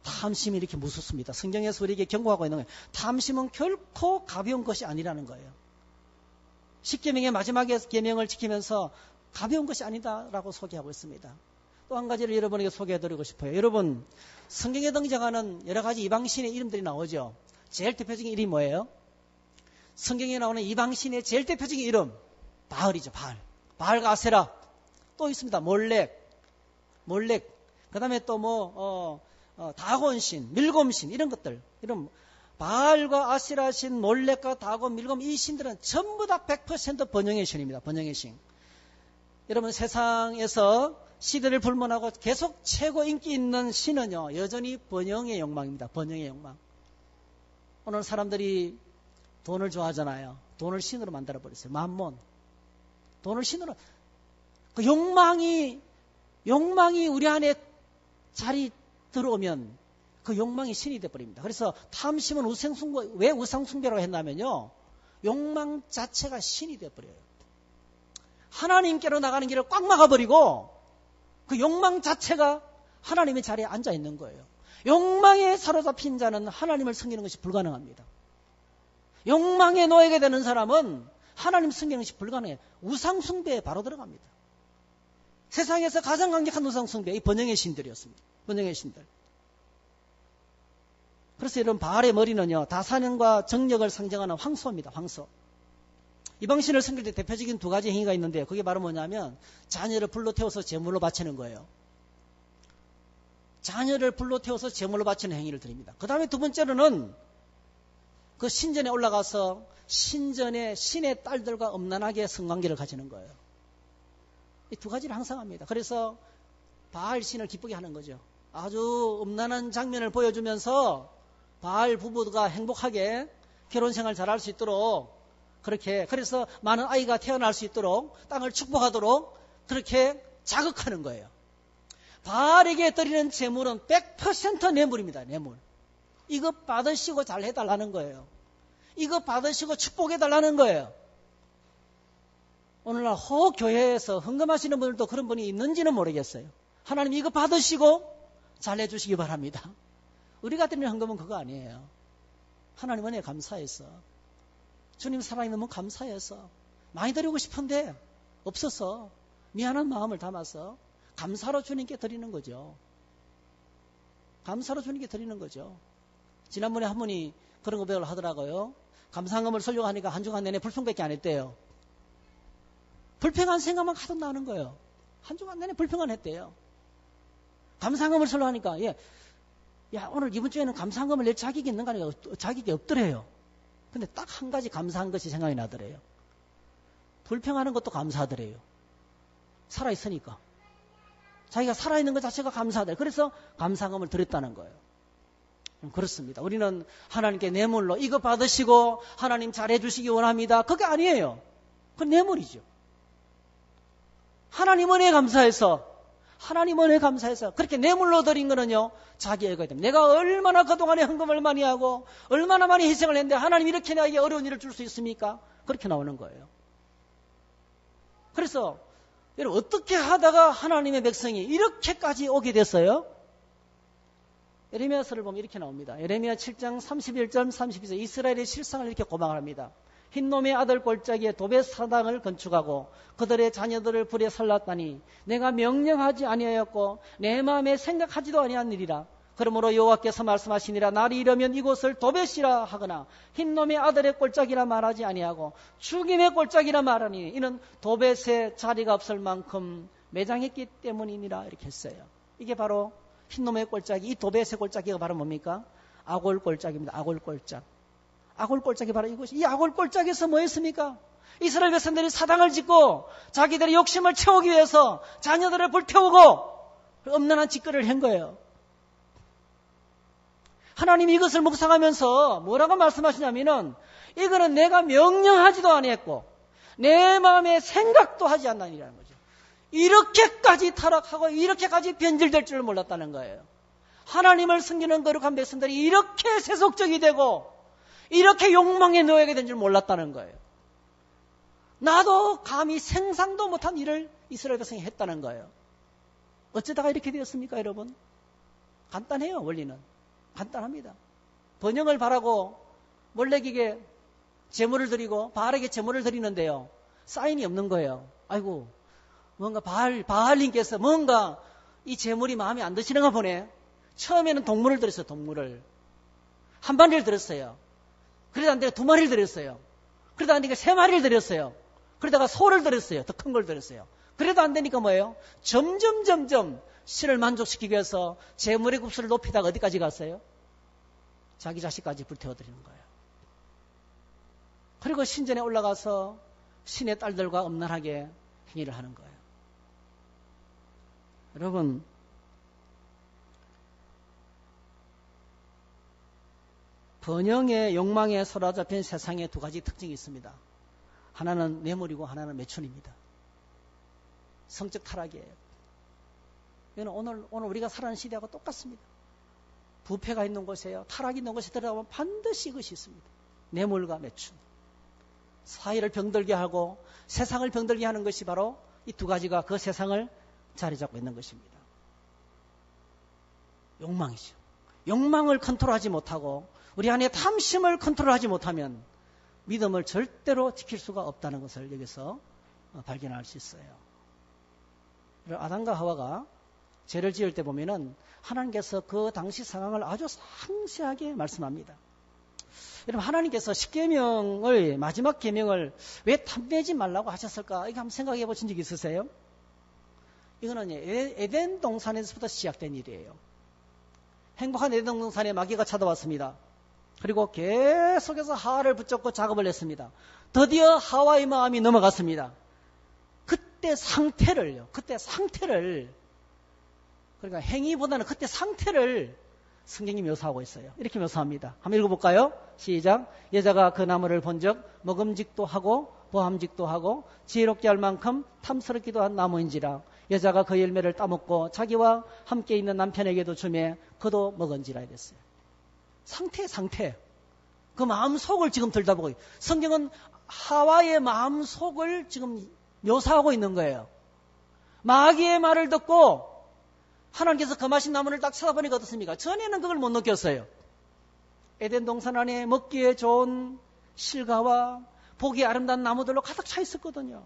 탐심이 이렇게 무섭습니다. 성경에서 우리에게 경고하고 있는 거예요. 탐심은 결코 가벼운 것이 아니라는 거예요. 10계명의 마지막의 계명을 지키면서 가벼운 것이 아니다라고 소개하고 있습니다. 또 한 가지를 여러분에게 소개해드리고 싶어요. 여러분, 성경에 등장하는 여러 가지 이방신의 이름들이 나오죠. 제일 대표적인 이름이 뭐예요? 성경에 나오는 이방신의 제일 대표적인 이름, 바알이죠. 바알과 아세라. 또 있습니다. 몰렉. 그 다음에 또 다곤신, 밀곰신, 이런 것들. 이런 바알과 아세라신, 몰렉과 다곤, 밀곰, 이 신들은 전부 다 100% 번영의 신입니다. 번영의 신. 여러분, 세상에서 시대를 불문하고 계속 최고 인기 있는 신은요, 여전히 번영의 욕망입니다. 번영의 욕망. 오늘 사람들이 돈을 좋아하잖아요. 돈을 신으로 만들어버렸어요. 만몬. 돈을 신으로. 그 욕망이 우리 안에 자리 들어오면 그 욕망이 신이 되어버립니다. 그래서 탐심은 왜 우상숭배라고 했냐면요, 욕망 자체가 신이 되어버려요. 하나님께로 나가는 길을 꽉 막아버리고 그 욕망 자체가 하나님의 자리에 앉아 있는 거예요. 욕망에 사로잡힌 자는 하나님을 섬기는 것이 불가능합니다. 욕망에 놓이게 되는 사람은 하나님 섬기는 것이 불가능해요. 우상숭배에 바로 들어갑니다. 세상에서 가장 강력한 우상숭배, 이 번영의 신들이었습니다. 번영의 신들. 그래서 이런 바알의 머리는요, 다산과 정력을 상징하는 황소입니다. 황소. 이방신을 섬길 때 대표적인 두 가지 행위가 있는데 그게 바로 뭐냐면 자녀를 불로 태워서 제물로 바치는 거예요. 자녀를 불로 태워서 제물로 바치는 행위를 드립니다. 그 다음에 두 번째로는 그 신전에 올라가서 신전의 신의 딸들과 음란하게 성관계를 가지는 거예요. 이 두 가지를 항상 합니다. 그래서 바알 신을 기쁘게 하는 거죠. 아주 음란한 장면을 보여주면서 바알 부부가 행복하게 결혼 생활 잘할 수 있도록 그렇게, 그래서 많은 아이가 태어날 수 있도록 땅을 축복하도록 그렇게 자극하는 거예요. 바알에게 드리는 제물은 100% 뇌물입니다. 뇌물. 이거 받으시고 잘 해달라는 거예요. 이거 받으시고 축복해달라는 거예요. 오늘날 교회에서 헌금하시는 분들도 그런 분이 있는지는 모르겠어요. 하나님 이거 받으시고 잘 해주시기 바랍니다. 우리가 드리는 헌금은 그거 아니에요. 하나님 은혜에 감사해서, 주님 사랑이 너무 감사해서, 많이 드리고 싶은데 없어서 미안한 마음을 담아서 감사로 주님께 드리는 거죠. 감사로 주님께 드리는 거죠. 지난번에 한 분이 그런 고백을 하더라고요. 감사헌금을 설교하니까 한 주간 내내 불평밖에 안 했대요. 불평한 생각만 가득 나는 거예요. 한 주간 내내 불평만 했대요. 감사헌금을 설교하니까, 야, 오늘 이번 주에는 감사헌금을 낼 자격이 있는가 하니까 자격이 없더래요. 근데 딱 한 가지 감사한 것이 생각이 나더래요. 불평하는 것도 감사하더래요. 살아있으니까. 자기가 살아있는 것 자체가 감사하더래요. 그래서 감사헌금을 드렸다는 거예요. 그렇습니다. 우리는 하나님께 뇌물로 이거 받으시고 하나님 잘해주시기 원합니다. 그게 아니에요. 그건 뇌물이죠. 하나님 은혜에 감사해서, 하나님 은혜에 감사해서 그렇게 뇌물로 드린 거는요, 자기 애가 됩니다. 내가 얼마나 그동안에 헌금을 많이 하고 얼마나 많이 희생을 했는데 하나님 이렇게 나에게 어려운 일을 줄 수 있습니까? 그렇게 나오는 거예요. 그래서 여러분, 어떻게 하다가 하나님의 백성이 이렇게까지 오게 됐어요? 에레미야서를 보면 이렇게 나옵니다. 에레미야 7장 31절 32절 이스라엘의 실상을 이렇게 고망을 합니다. 흰놈의 아들 골짜기에 도벳 사당을 건축하고 그들의 자녀들을 불에 살랐다니 내가 명령하지 아니하였고 내 마음에 생각하지도 아니한 일이라. 그러므로 여호와께서 말씀하시니라. 날이 이르면 이곳을 도벳이라 하거나 흰놈의 아들의 골짜기라 말하지 아니하고 죽임의 골짜기라 말하니 이는 도벳의 자리가 없을 만큼 매장했기 때문이니라. 이렇게 했어요. 이게 바로 흰놈의 골짜기, 이 도벳의 골짜기가 바로 뭡니까? 아골 골짜기입니다. 아골 골짜기. 아골 골짜기 바로 이것이. 이 아골 골짜기에서 뭐 했습니까? 이스라엘 백성들이 사당을 짓고 자기들의 욕심을 채우기 위해서 자녀들을 불태우고 엄난한 짓거리를 한 거예요. 하나님이 이것을 묵상하면서 뭐라고 말씀하시냐면은 이거는 내가 명령하지도 아니했고 내 마음에 생각도 하지 않나니라는 거죠. 이렇게까지 타락하고 이렇게까지 변질될 줄 몰랐다는 거예요. 하나님을 섬기는 거룩한 백성들이 이렇게 세속적이 되고 이렇게 욕망에 놓이게 된 줄 몰랐다는 거예요. 나도 감히 생상도 못한 일을 이스라엘 백성이 했다는 거예요. 어쩌다가 이렇게 되었습니까, 여러분? 간단해요, 원리는. 간단합니다. 번영을 바라고 몰래기게 제물을 드리고 바알에게 제물을 드리는데요. 사인이 없는 거예요. 아이고, 뭔가 바알님께서 뭔가 이 제물이 마음에 안 드시는가 보네. 처음에는 동물을 드렸어요, 동물을. 한 마리를 드렸어요. 그러다 안 되니까 2마리를 드렸어요. 그러다 안 되니까 3마리를 드렸어요. 그러다가 소를 드렸어요. 더 큰 걸 드렸어요. 그래도 안 되니까 뭐예요? 점점 신을 만족시키기 위해서 제물의 굽수를 높이다가 어디까지 갔어요? 자기 자식까지 불태워드리는 거예요. 그리고 신전에 올라가서 신의 딸들과 음란하게 행위를 하는 거예요. 여러분, 번영의 욕망에 사로잡힌 세상에 두 가지 특징이 있습니다. 하나는 뇌물이고 하나는 매춘입니다. 성적 타락이에요. 이건 오늘 우리가 살아가는 시대하고 똑같습니다. 부패가 있는 곳에요. 타락이 있는 곳에 들어가면 반드시 이것이 있습니다. 뇌물과 매춘. 사회를 병들게 하고 세상을 병들게 하는 것이 바로 이 두 가지가 그 세상을 자리 잡고 있는 것입니다. 욕망이죠. 욕망을 컨트롤하지 못하고 우리 안에 탐심을 컨트롤하지 못하면 믿음을 절대로 지킬 수가 없다는 것을 여기서 발견할 수 있어요. 아담과 하와가 죄를 지을 때 보면은 하나님께서 그 당시 상황을 아주 상세하게 말씀합니다. 여러분, 하나님께서 십계명의 마지막 계명을 왜 탐내지 말라고 하셨을까? 이거 한번 생각해 보신 적 있으세요? 이거는 에덴 동산에서부터 시작된 일이에요. 행복한 에덴 동산에 마귀가 찾아왔습니다. 그리고 계속해서 하와를 붙잡고 작업을 했습니다. 드디어 하와의 마음이 넘어갔습니다. 그때 상태를 그러니까 행위보다는 그때 상태를 성경이 묘사하고 있어요. 이렇게 묘사합니다. 한번 읽어볼까요? 시작. 여자가 그 나무를 본즉 먹음직도 하고 보함직도 하고 지혜롭게 할 만큼 탐스럽기도 한 나무인지라. 여자가 그 열매를 따먹고 자기와 함께 있는 남편에게도 주매 그도 먹은지라 이랬어요. 상태. 그 마음속을 지금 들여다보고 있어요. 성경은 하와의 마음속을 지금 묘사하고 있는 거예요. 마귀의 말을 듣고 하나님께서 금하신 나무를 딱 쳐다보니까 어떻습니까? 전에는 그걸 못 느꼈어요. 에덴 동산 안에 먹기에 좋은 실과와 보기 아름다운 나무들로 가득 차 있었거든요.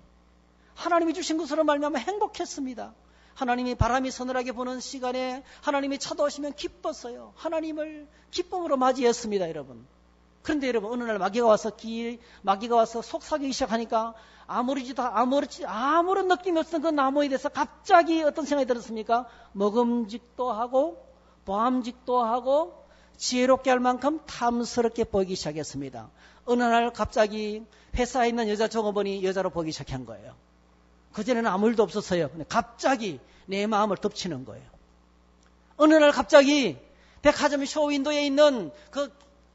하나님이 주신 것으로 말미암아 행복했습니다. 하나님이 바람이 서늘하게 부는 시간에 하나님이 찾아오시면 기뻤어요. 하나님을 기쁨으로 맞이했습니다, 여러분. 그런데 여러분, 어느 날 마귀가 와서 속삭이기 시작하니까 아무런 느낌이 없었던 그 나무에 대해서 갑자기 어떤 생각이 들었습니까? 먹음직도 하고 보암직도 하고 지혜롭게 할 만큼 탐스럽게 보이기 시작했습니다. 어느 날 갑자기 회사에 있는 여자 종업원이 여자로 보기 시작한 거예요. 그전에는 아무 일도 없었어요. 근데 갑자기 내 마음을 덮치는 거예요. 어느 날 갑자기 백화점 쇼윈도에 있는 그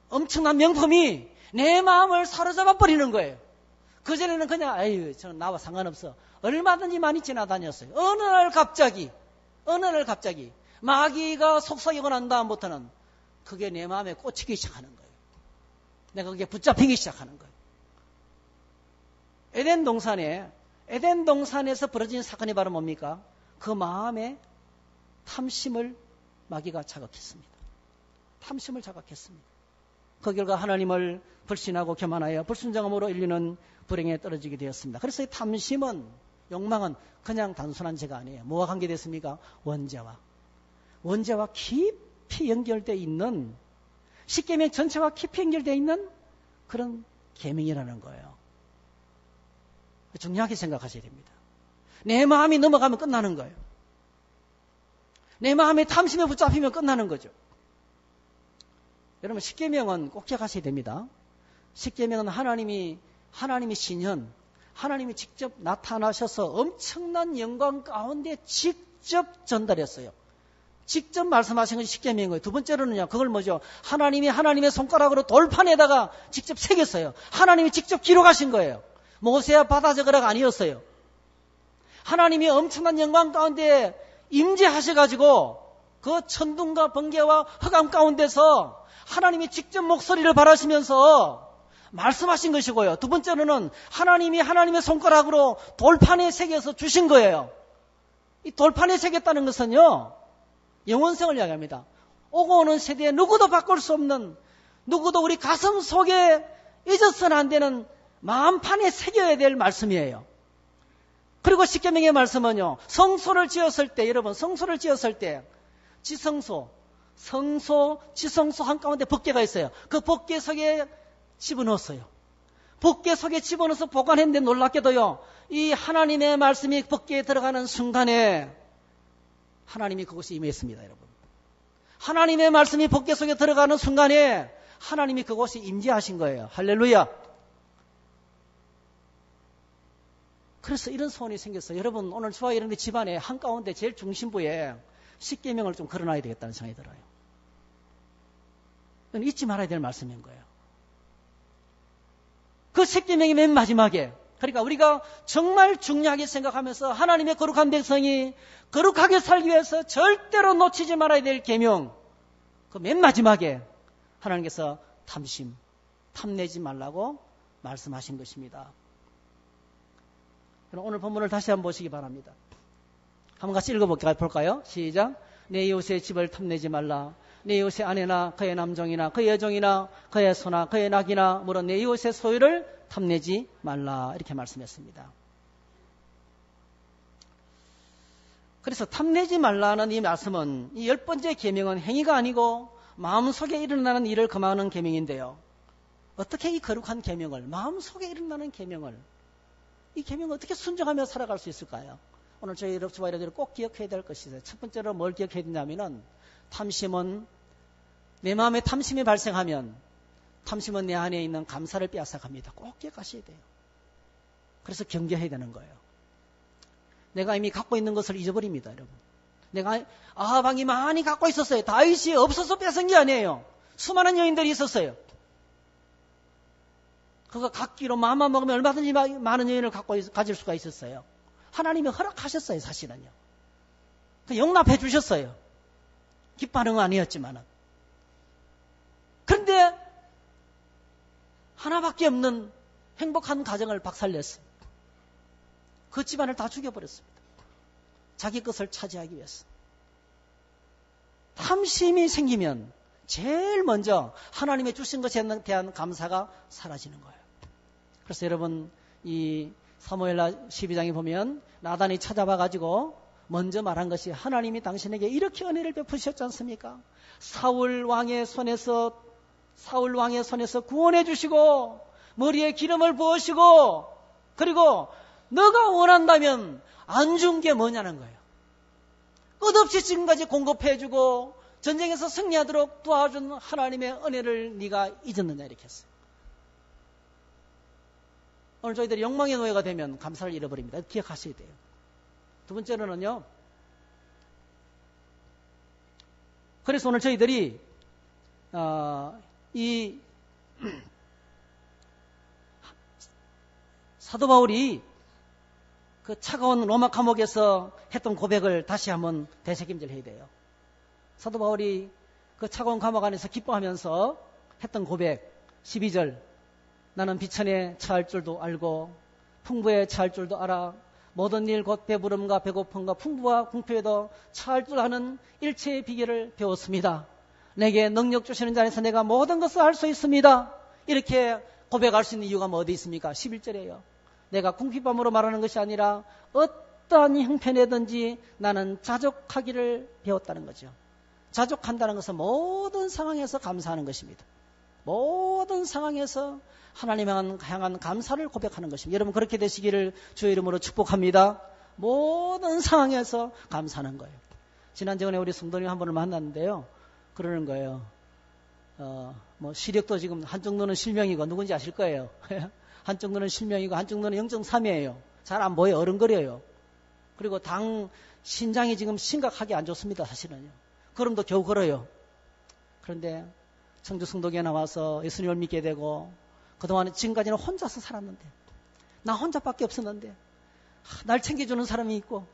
엄청난 명품이 내 마음을 사로잡아 버리는 거예요. 그전에는 그냥 아유 저는 나와 상관없어. 얼마든지 많이 지나다녔어요. 어느 날 갑자기 마귀가 속삭이고 난 다음부터는 그게 내 마음에 꽂히기 시작하는 거예요. 내가 그게 붙잡히기 시작하는 거예요. 에덴 동산에서 벌어진 사건이 바로 뭡니까? 그 마음에 탐심을 마귀가 자극했습니다. 그 결과 하나님을 불신하고 교만하여 불순종함으로 인류는 불행에 떨어지게 되었습니다. 그래서 이 탐심은, 욕망은 그냥 단순한 죄가 아니에요. 뭐와 관계됐습니까? 원죄와 깊이 연결되어 있는, 십계명 전체와 깊이 연결되어 있는 그런 계명이라는 거예요. 중요하게 생각하셔야 됩니다. 내 마음이 넘어가면 끝나는 거예요. 내 마음에 탐심에 붙잡히면 끝나는 거죠. 여러분, 십계명은 꼭 기억하셔야 됩니다. 십계명은 하나님이 신현, 하나님이 직접 나타나셔서 엄청난 영광 가운데 직접 전달했어요. 직접 말씀하신 것이 십계명인 거예요. 두 번째로는요, 그걸 뭐죠? 하나님이 하나님의 손가락으로 돌판에다가 직접 새겼어요. 하나님이 직접 기록하신 거예요. 모세야 받아 적으라가 아니었어요. 하나님이 엄청난 영광 가운데 임재하셔가지고 그 천둥과 번개와 흑암 가운데서 하나님이 직접 목소리를 발하시면서 말씀하신 것이고요. 두 번째로는 하나님이 하나님의 손가락으로 돌판에 새겨서 주신 거예요. 이 돌판에 새겼다는 것은요, 영원성을 이야기합니다. 오고 오는 세대에 누구도 바꿀 수 없는, 누구도 우리 가슴 속에 잊어서는 안 되는 마음판에 새겨야 될 말씀이에요. 그리고 십계명의 말씀은요, 성소를 지었을 때, 여러분, 성소를 지었을 때 지성소, 지성소 한가운데 법궤가 있어요. 그 법궤 속에 집어넣었어요. 법궤 속에 집어넣어서 보관했는데 놀랍게도요, 이 하나님의 말씀이 법궤에 들어가는 순간에 하나님이 그곳에 임했습니다, 여러분. 하나님의 말씀이 법궤 속에 들어가는 순간에 하나님이 그곳에 임재하신 거예요. 할렐루야. 그래서 이런 소원이 생겼어요. 여러분, 오늘 저와 여러분의 집안에 한가운데 제일 중심부에 십계명을 좀 걸어놔야 되겠다는 생각이 들어요. 이건 잊지 말아야 될 말씀인 거예요. 그 십계명이 맨 마지막에, 그러니까 우리가 정말 중요하게 생각하면서 하나님의 거룩한 백성이 거룩하게 살기 위해서 절대로 놓치지 말아야 될 계명, 그 맨 마지막에 하나님께서 탐내지 말라고 말씀하신 것입니다. 그럼 오늘 본문을 다시 한번 보시기 바랍니다. 한번 같이 읽어볼까요? 시작. 내 이웃의 집을 탐내지 말라. 내 이웃의 아내나 그의 남종이나 그의 여종이나 그의 소나 그의 낙이나 물론 내 이웃의 소유를 탐내지 말라. 이렇게 말씀했습니다. 그래서 탐내지 말라는 이 말씀은 이 10번째 계명은 행위가 아니고 마음속에 일어나는 일을 금하는 계명인데요. 어떻게 이 거룩한 계명을, 마음속에 일어나는 계명을, 이 계명을 어떻게 순종하며 살아갈 수 있을까요? 오늘 저와 여러분들이 꼭 기억해야 될 것이 있어요. 첫 번째로 뭘 기억해야 되냐면은 탐심은, 내 마음에 탐심이 발생하면 탐심은 내 안에 있는 감사를 빼앗아갑니다. 꼭 기억하셔야 돼요. 그래서 경계해야 되는 거예요. 내가 이미 갖고 있는 것을 잊어버립니다, 여러분. 내가 아하방이 많이 갖고 있었어요. 다윗이 없어서 뺏은 게 아니에요. 수많은 여인들이 있었어요. 그거 갖기로 마음만 먹으면 얼마든지 많은 여인을 가질 수가 있었어요. 하나님이 허락하셨어요, 사실은요. 용납해 주셨어요. 기뻐하는 건 아니었지만은. 그런데 하나밖에 없는 행복한 가정을 박살냈어요. 그 집안을 다 죽여버렸습니다. 자기 것을 차지하기 위해서. 탐심이 생기면 제일 먼저 하나님의 주신 것에 대한 감사가 사라지는 거예요. 그래서 여러분 이 사무엘하 12장에 보면 나단이 찾아와가지고 먼저 말한 것이 하나님이 당신에게 이렇게 은혜를 베푸셨지 않습니까? 사울 왕의 손에서 구원해 주시고 머리에 기름을 부으시고 그리고 너가 원한다면 안 준 게 뭐냐는 거예요. 끝없이 지금까지 공급해주고 전쟁에서 승리하도록 도와준 하나님의 은혜를 네가 잊었느냐 이렇게 했어요. 오늘 저희들이 욕망의 노예가 되면 감사를 잃어버립니다. 기억하셔야 돼요. 두 번째로는요. 그래서 오늘 저희들이 이 사도 바울이 그 차가운 로마 감옥에서 했던 고백을 다시 한번 되새김질 해야 돼요. 사도 바울이 그 차가운 감옥 안에서 기뻐하면서 했던 고백 12절 나는 비천에 처할 줄도 알고 풍부에 처할 줄도 알아 모든 일 곧 배부름과 배고픔과 풍부와 궁핍에도 처할 줄 아는 일체의 비결을 배웠습니다. 내게 능력 주시는 자에서 내가 모든 것을 할 수 있습니다. 이렇게 고백할 수 있는 이유가 뭐 어디 있습니까? 11절이에요. 내가 궁핍함으로 말하는 것이 아니라 어떠한 형편이든지 나는 자족하기를 배웠다는 거죠. 자족한다는 것은 모든 상황에서 감사하는 것입니다. 모든 상황에서 하나님에 향한 감사를 고백하는 것입니다. 여러분 그렇게 되시기를 주의 이름으로 축복합니다. 모든 상황에서 감사하는 거예요. 지난주에 우리 성도님 한 분을 만났는데요. 그러는 거예요. 시력도 지금 한쪽 눈은 실명이고 누군지 아실 거예요. 한쪽 눈은 실명이고 한쪽 눈은 0.3이에요. 잘 안 보여요. 어른거려요. 그리고 신장이 지금 심각하게 안 좋습니다. 사실은요. 걸음도 겨우 걸어요. 그런데 청주 성도교에 나와서 예수님을 믿게 되고 그동안 지금까지는 혼자서 살았는데 나 혼자밖에 없었는데 날 챙겨주는 사람이 있고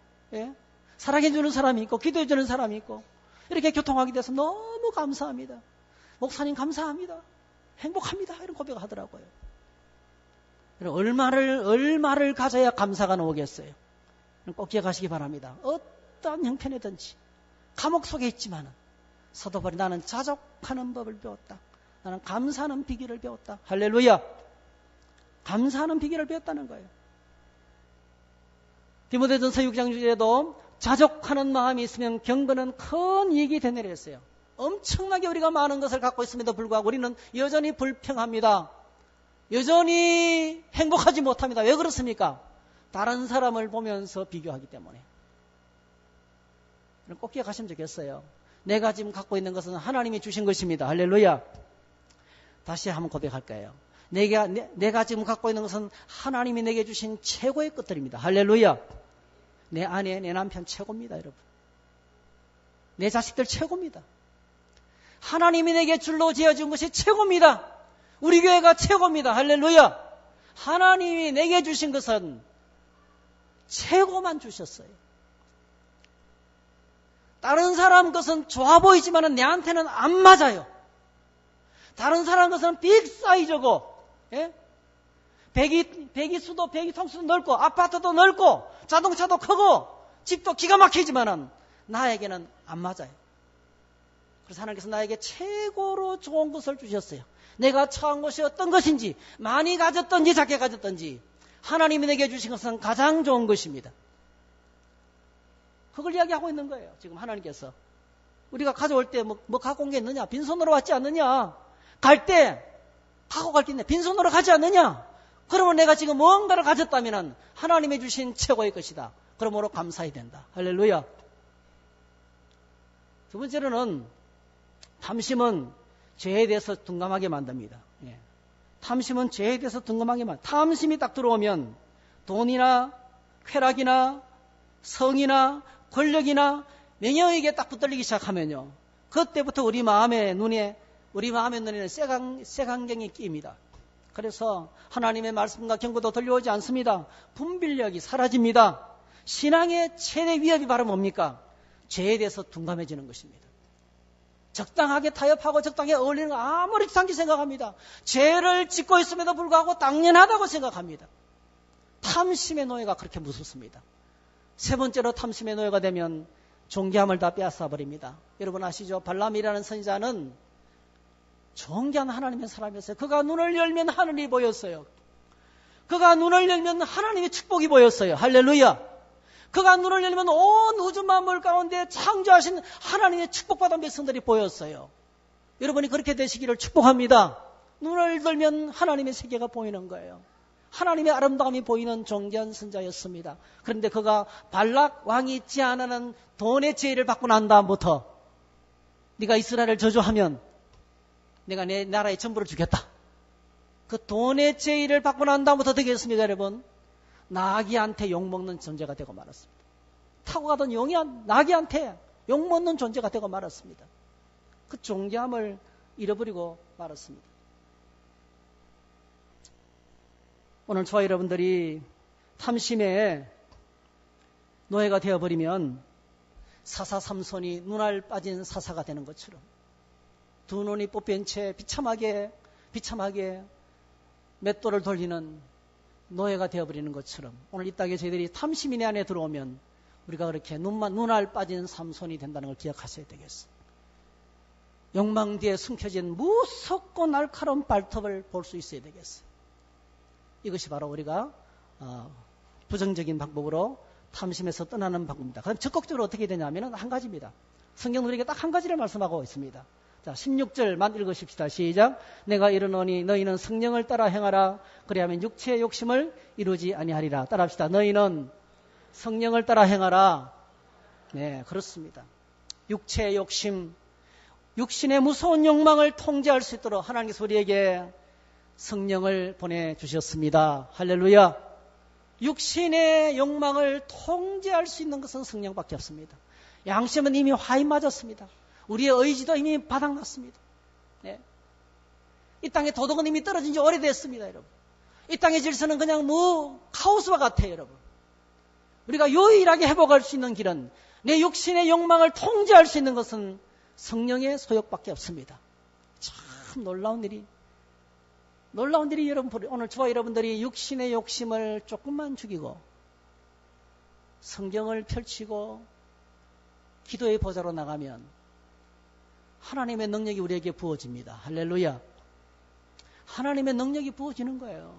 사랑해주는 사람이 있고 기도해주는 사람이 있고 이렇게 교통하게 돼서 너무 감사합니다. 목사님 감사합니다. 행복합니다. 이런 고백을 하더라고요. 얼마를 가져야 감사가 나오겠어요. 꼭 기억하시기 바랍니다. 어떤 형편이든지 감옥 속에 있지만은 사도 바울이 나는 자족하는 법을 배웠다. 나는 감사하는 비결을 배웠다. 할렐루야. 감사하는 비결을 배웠다는 거예요. 디모데전서 6장 6절에도 자족하는 마음이 있으면 경건은 큰 이익이 되느라 했어요. 엄청나게 우리가 많은 것을 갖고 있음에도 불구하고 우리는 여전히 불평합니다. 여전히 행복하지 못합니다. 왜 그렇습니까? 다른 사람을 보면서 비교하기 때문에. 꼭 기억하시면 좋겠어요. 내가 지금 갖고 있는 것은 하나님이 주신 것입니다. 할렐루야. 다시 한번 고백할 거예요. 내가 지금 갖고 있는 것은 하나님이 내게 주신 최고의 것들입니다. 할렐루야. 내 아내, 내 남편 최고입니다, 여러분. 내 자식들 최고입니다. 하나님이 내게 줄로 지어준 것이 최고입니다. 우리 교회가 최고입니다. 할렐루야. 하나님이 내게 주신 것은 최고만 주셨어요. 다른 사람 것은 좋아 보이지만 내한테는 안 맞아요. 다른 사람 것은 빅 사이즈고 배기수도 배기통수도 넓고 아파트도 넓고 자동차도 크고 집도 기가 막히지만은 나에게는 안 맞아요. 그래서 하나님께서 나에게 최고로 좋은 것을 주셨어요. 내가 처한 것이 어떤 것인지, 많이 가졌던지 작게 가졌던지 하나님이 내게 주신 것은 가장 좋은 것입니다. 그걸 이야기하고 있는 거예요. 지금 하나님께서. 우리가 가져올 때 뭐 갖고 온 게 있느냐? 빈손으로 왔지 않느냐? 갈 때 갖고 갈 게 있네. 빈손으로 가지 않느냐? 그러면 내가 지금 뭔가를 가졌다면 하나님이 주신 최고의 것이다. 그러므로 감사해야 된다. 할렐루야. 두 번째로는 탐심은 죄에 대해서 둔감하게 만듭니다. 예. 탐심은 죄에 대해서 둔감하게 만듭니다. 탐심이 딱 들어오면 돈이나 쾌락이나 성이나 권력이나 명예에게 딱 붙들리기 시작하면요. 그때부터 우리 마음의 눈에는 쇠강경이 끼입니다. 그래서 하나님의 말씀과 경고도 들려오지 않습니다. 분별력이 사라집니다. 신앙의 최대 위협이 바로 뭡니까? 죄에 대해서 둔감해지는 것입니다. 적당하게 타협하고 적당하게 어울리는 거 아무리 이상하게 생각합니다. 죄를 짓고 있음에도 불구하고 당연하다고 생각합니다. 탐심의 노예가 그렇게 무섭습니다. 세 번째로 탐심의 노예가 되면 존귀함을 다 빼앗아버립니다. 여러분 아시죠? 발람이라는 선지자는 존귀한 하나님의 사람이었어요. 그가 눈을 열면 하늘이 보였어요. 그가 눈을 열면 하나님의 축복이 보였어요. 할렐루야. 그가 눈을 열면 온 우주 만물 가운데 창조하신 하나님의 축복받은 백성들이 보였어요. 여러분이 그렇게 되시기를 축복합니다. 눈을 들면 하나님의 세계가 보이는 거예요. 하나님의 아름다움이 보이는 존귀한 선자였습니다. 그런데 그가 발락 왕이 제안하는 돈의 제의를 받고 난 다음부터 네가 이스라엘을 저주하면 내가 내 나라의 전부를 주겠다. 그 돈의 제의를 받고 난 다음부터 어떻게 했습니까, 여러분? 나귀한테 욕먹는 존재가 되고 말았습니다. 타고 가던 나귀한테 욕먹는 존재가 되고 말았습니다. 그 존귀함을 잃어버리고 말았습니다. 오늘 저와 여러분들이 탐심의 노예가 되어버리면 사사 삼손이 눈알 빠진 사사가 되는 것처럼 두 눈이 뽑힌 채 비참하게 맷돌을 돌리는 노예가 되어버리는 것처럼 오늘 이 땅에 저희들이 탐심이 내 안에 들어오면 우리가 그렇게 눈알 빠진 삼손이 된다는 걸 기억하셔야 되겠어요. 욕망 뒤에 숨겨진 무섭고 날카로운 발톱을 볼 수 있어야 되겠어요. 이것이 바로 우리가 부정적인 방법으로 탐심에서 떠나는 방법입니다. 그럼 적극적으로 어떻게 되냐면 한 가지입니다. 성경 우리에게 딱 한 가지를 말씀하고 있습니다. 자, 16절만 읽으십시다. 시작. 내가 이르노니 너희는 성령을 따라 행하라. 그리하면 육체의 욕심을 이루지 아니하리라. 따라합시다. 너희는 성령을 따라 행하라. 네, 그렇습니다. 육체의 욕심, 육신의 무서운 욕망을 통제할 수 있도록 하나님께서 우리에게 성령을 보내주셨습니다. 할렐루야. 육신의 욕망을 통제할 수 있는 것은 성령밖에 없습니다. 양심은 이미 화인 맞았습니다. 우리의 의지도 이미 바닥났습니다. 네. 이 땅의 도덕은 이미 떨어진 지 오래됐습니다, 여러분. 이 땅의 질서는 그냥 카오스와 같아요, 여러분. 우리가 유일하게 회복할 수 있는 길은 내 육신의 욕망을 통제할 수 있는 것은 성령의 소욕밖에 없습니다. 참 놀라운 일이 여러분, 오늘 저와 여러분들이 육신의 욕심을 조금만 죽이고 성경을 펼치고 기도의 보좌로 나가면 하나님의 능력이 우리에게 부어집니다. 할렐루야. 하나님의 능력이 부어지는 거예요.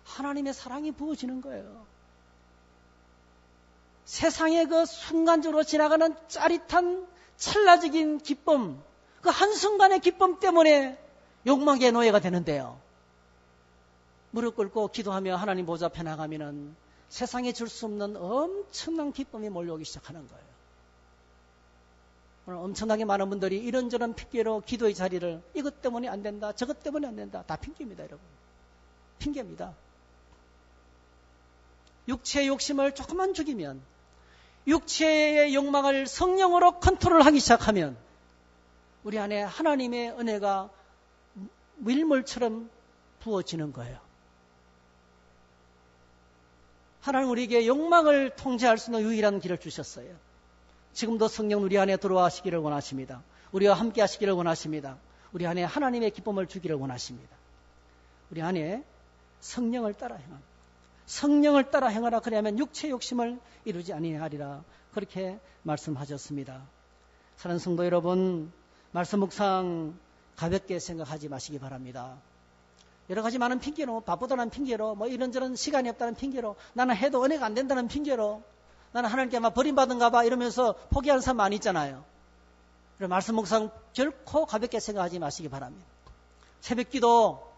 하나님의 사랑이 부어지는 거예요. 세상의 그 순간적으로 지나가는 짜릿한 찰나적인 기쁨, 그 한순간의 기쁨 때문에 욕망의 노예가 되는데요. 무릎 꿇고 기도하며 하나님 보좌 앞에 나가면은 세상에 줄 수 없는 엄청난 기쁨이 몰려오기 시작하는 거예요. 오늘 엄청나게 많은 분들이 이런저런 핑계로 기도의 자리를 이것 때문에 안 된다, 저것 때문에 안 된다, 다 핑계입니다, 여러분. 핑계입니다. 육체의 욕심을 조금만 죽이면, 육체의 욕망을 성령으로 컨트롤하기 시작하면 우리 안에 하나님의 은혜가 밀물처럼 부어지는 거예요. 하나님 우리에게 욕망을 통제할 수 있는 유일한 길을 주셨어요. 지금도 성령 우리 안에 들어와시기를 원하십니다. 우리와 함께 하시기를 원하십니다. 우리 안에 하나님의 기쁨을 주기를 원하십니다. 우리 안에 성령을 따라 행하라. 성령을 따라 행하라. 그래야만 육체 욕심을 이루지 아니하리라. 그렇게 말씀하셨습니다. 사랑하는 성도 여러분, 말씀 묵상 가볍게 생각하지 마시기 바랍니다. 여러 가지 많은 핑계로, 바쁘다는 핑계로, 이런저런 시간이 없다는 핑계로, 나는 해도 은혜가 안 된다는 핑계로, 나는 하나님께 아마 버림받은가 봐 이러면서 포기하는 사람 많이 있잖아요. 그래서 말씀 묵상 결코 가볍게 생각하지 마시기 바랍니다. 새벽 기도,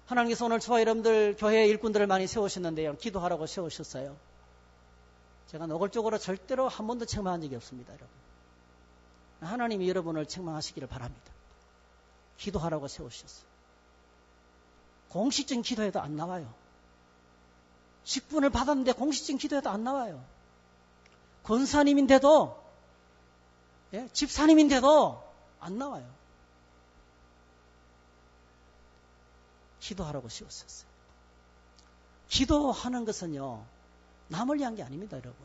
하나님께서 오늘 저와 여러분들 교회 일꾼들을 많이 세우셨는데요. 기도하라고 세우셨어요. 제가 노골적으로 절대로 한 번도 책망한 적이 없습니다, 여러분. 하나님이 여러분을 책망하시기를 바랍니다. 기도하라고 세우셨어요. 공식적인 기도해도 안 나와요. 직분을 받았는데 공식적인 기도해도 안 나와요. 권사님인데도, 집사님인데도 안 나와요. 기도하라고 세웠었어요. 기도하는 것은요, 남을 위한 게 아닙니다, 여러분.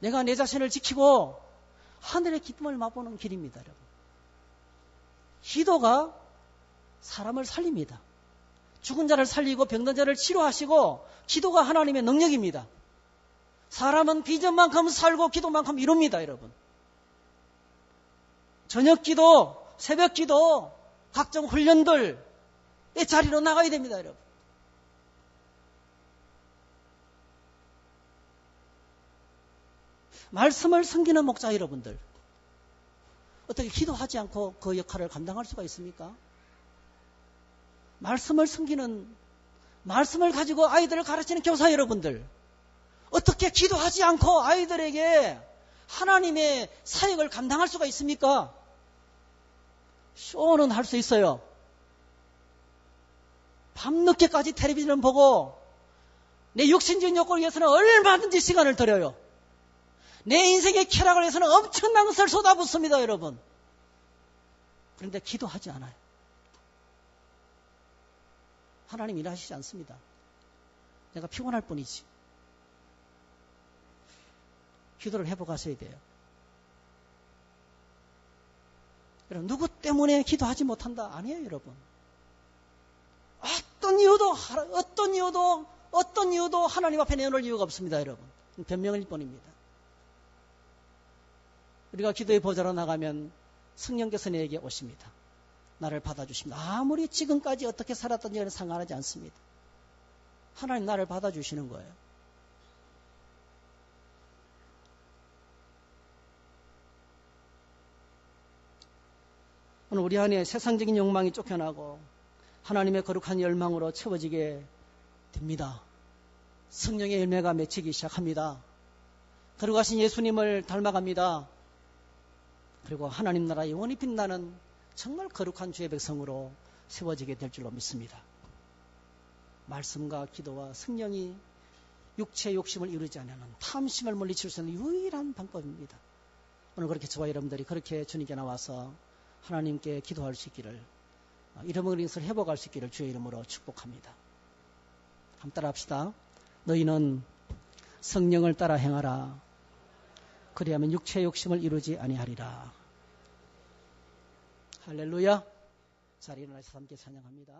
내가 내 자신을 지키고 하늘의 기쁨을 맛보는 길입니다, 여러분. 기도가 사람을 살립니다. 죽은 자를 살리고 병든 자를 치료하시고 기도가 하나님의 능력입니다. 사람은 비전만큼 살고 기도만큼 이룹니다, 여러분. 저녁 기도, 새벽 기도, 각종 훈련들의 자리로 나가야 됩니다, 여러분. 말씀을 섬기는 목자 여러분들, 어떻게 기도하지 않고 그 역할을 감당할 수가 있습니까? 말씀을 섬기는, 말씀을 가지고 아이들을 가르치는 교사 여러분들, 어떻게 기도하지 않고 아이들에게 하나님의 사역을 감당할 수가 있습니까? 쇼는 할 수 있어요. 밤늦게까지 텔레비전을 보고 내 육신적인 욕구를 위해서는 얼마든지 시간을 들여요. 내 인생의 쾌락을 위해서는 엄청난 것을 쏟아붓습니다, 여러분. 그런데 기도하지 않아요. 하나님 일하시지 않습니다. 내가 피곤할 뿐이지. 기도를 회복하셔야 돼요. 여러분, 누구 때문에 기도하지 못한다? 아니에요, 여러분. 어떤 이유도 하나님 앞에 내놓을 이유가 없습니다, 여러분. 변명일 뿐입니다. 우리가 기도의 보좌로 나가면 성령께서 내게 오십니다. 나를 받아주십니다. 아무리 지금까지 어떻게 살았던지는 상관하지 않습니다. 하나님 나를 받아주시는 거예요. 오늘 우리 안에 세상적인 욕망이 쫓겨나고 하나님의 거룩한 열망으로 채워지게 됩니다. 성령의 열매가 맺히기 시작합니다. 거룩하신 예수님을 닮아갑니다. 그리고 하나님 나라 영원히 빛나는 정말 거룩한 주의 백성으로 세워지게 될 줄로 믿습니다. 말씀과 기도와 성령이 육체의 욕심을 이루지 않는 탐심을 물리칠 수 있는 유일한 방법입니다. 오늘 그렇게 저와 여러분들이 그렇게 주님께 나와서 하나님께 기도할 수 있기를, 잃어버린 것을 회복할 수 있기를 주의 이름으로 축복합니다. 한번 따라 합시다. 너희는 성령을 따라 행하라. 그리하면 육체의 욕심을 이루지 아니하리라. 할렐루야. 자리에 일어나서 함께 찬양합니다.